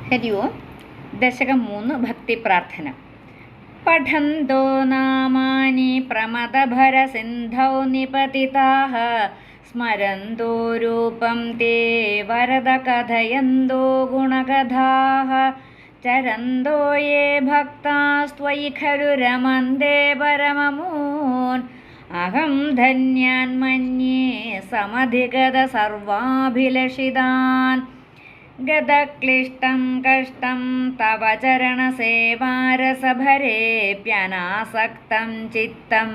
ഹരി ഓം. ദശകം 3 ഭക്തിപ്രാർത്ഥന. പഠന്തോ നാമാനി പ്രമദഭരസിന്ധൗ നിപതിതാഃ സ്മരന്തോ രൂപം തേ വരദ കഥയന്തോ ഗുണകഥാഃ ചരന്തോ യേ ഭക്താസ്ത്വയി ഖലു രമന്തേ പരമമൂൻ അഹം ധന്യാൻ മന്യേ സമധിഗത സർവാഭിലഷിതാൻ ഗതക്ലിഷ്ടം കഷ്ടം തവ ചരണസേവാരസഭരേപ്യനാസക്തം ചിത്തം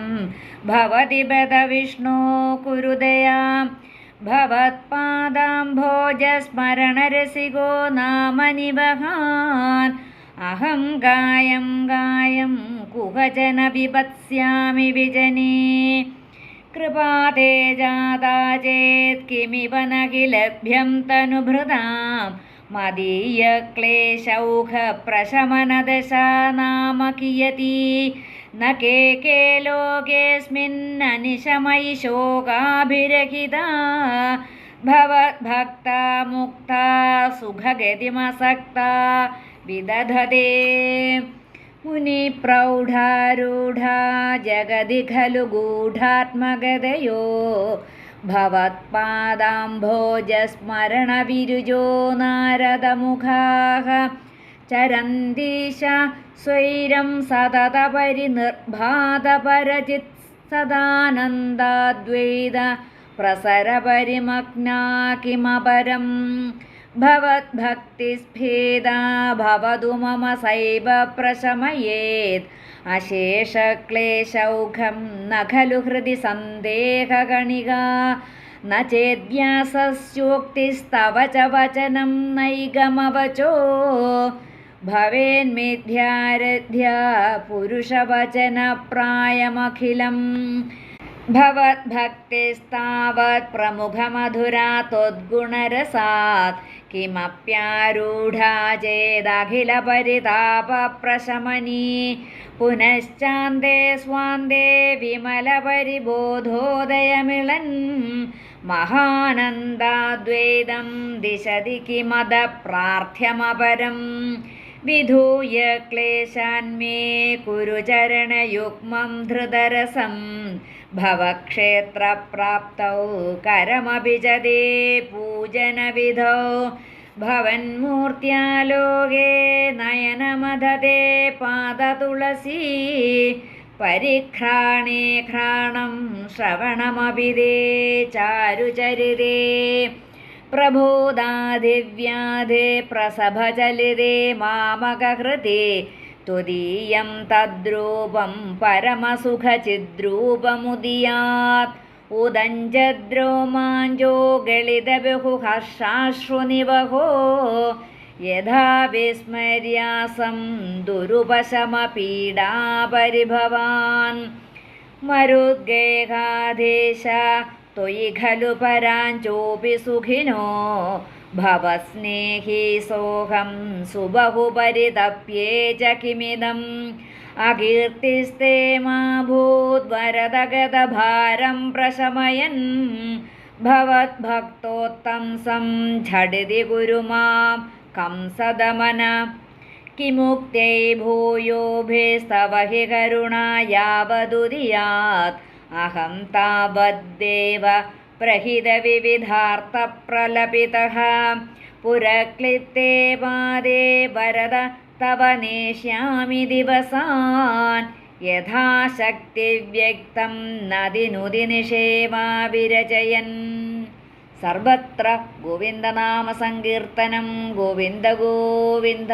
ഭവതി ബദ വിഷ്ണോ കുരുദയാം ഭവത്പാദാംഭോജസ്മരണരസികോ നാമനിവഹാൻ അഹം ഗായം ഗായം കുഹജന വിപത്സ്യാമി വിജനേ കൃപാതേ ജാതാ ചേത് കിമിവ ന ഹി ലഭ്യം തനുഭൃതാം മദീയക്ലേശൗഘപ്രശമനദശാ നാമ കിയതി ന കേ ലോകേസ്മിന്നനിശമയി ശോകാഭിരഹിതാ ഭവദ്ഭക്താ മുക്താ സുഖഗതിമസക്താ വിദധതേ മുനിപ്രൗഢാരൂഢാ ജഗതി ഖലു ഗൂഢാത്മഗതയോ ഭവത്പാദാംഭോജസ്മരണവിരുജോ നാരദമുഖാഃ ചരന്തീശ സ്വൈരം സതതപരിനിർഭാതപരചിത് സദാനന്ദാദ്വൈത പ്രസരപരിമഗ്നാ കിമപരം ഭവദ്ഭക്തിസ്ഫേദാ ഭവതു മമ സൈവ പ്രശമയേത് അശേഷക്ലേശൗഘം ന ഖലു ഹൃദി സന്ദേഹകണികാ ന ചേദ്വ്യാസസ്യോക്തിസ്തവ ച വചനം നൈകമവചോ ഭവേന്മിഥ്യാരഥ്യാ പുരുഷവചനപ്രായമഖിലം ഭവദ്ഭക്തിസ്താവത് പ്രമുഖമധുരാ ത്വദ്ഗുണരസാത് കിമപ്യാരൂഢാ ചേദഖിലപരിതാപപ്രശമനീ പുനശ്ചാന്തേ സ്വാന്തേ വിമലപരിബോധോദയമിളൻ മഹാനന്ദാദ്വൈതം ദിശതി കിമദ പ്രാർത്ഥ്യമപരം വിധൂയ ക്ലേശാന്മേ കുരു ചരണയുഗ്മം ധൃതരസം ഭവക്ഷേത്രപ്രാപ്തൗ കരമപി ച തേ പൂജനവിധൗ ഭവന്മൂർത്യാലോകേ നയനമദതേ പാദതുളസീ പരിഘ്രാണേ ഘ്രാണം ശ്രവണമപി തേ ചാരുചരിതേ പ്രബോധാദിവ്യാധേ പ്രസഭചലിതേ മാമകഹൃതേ ത്വദീയം തദ്രൂപം പരമസുഖചിദ്രൂപമുദിയാത് ഉദഞ്ചദ്രോമാഞ്ചോ ഗളിതബഹുഹർഷാശ്രുനിവഹോ യഥാ വിസ്മര്യാസം ദുരുപശമപീഡാപരിഭവാൻ മരുദ്ഗേഹാധീശ ത്വയി ഖലു പരാഞ്ചോപി സുഖിനോ ഭവസ്നേഹി സോഹം സുബഹുപരിതപ്യേ ച കിമിദം അകീർത്തിസ്തേ മാ ഭൂദ്വരദഗതഭാരം പ്രശമയൻ ഭവദ്ഭക്തോത്തംസം ഝടിതി ഗുരു മാം കംസദമന കിമുക്തൈ ഭൂയോഭിസ്തവ ഹി കരുണാ യാവദുദിയാത് അഹം താവദ്ദേവ പ്രഹിതവിവിധാർത്ഥപ്രലപിതഃ പുരക്ലിപ്തേ പാദേ വരദ തവ നേഷ്യാമി ദിവസാൻ യഥാശക്തിവ്യക്തം നദിനുതി നിഷേവാവിരചയൻ. സർവത്ര ഗോവിന്ദനാമസങ്കീർത്തനം. ഗോവിന്ദ ഗോവിന്ദ.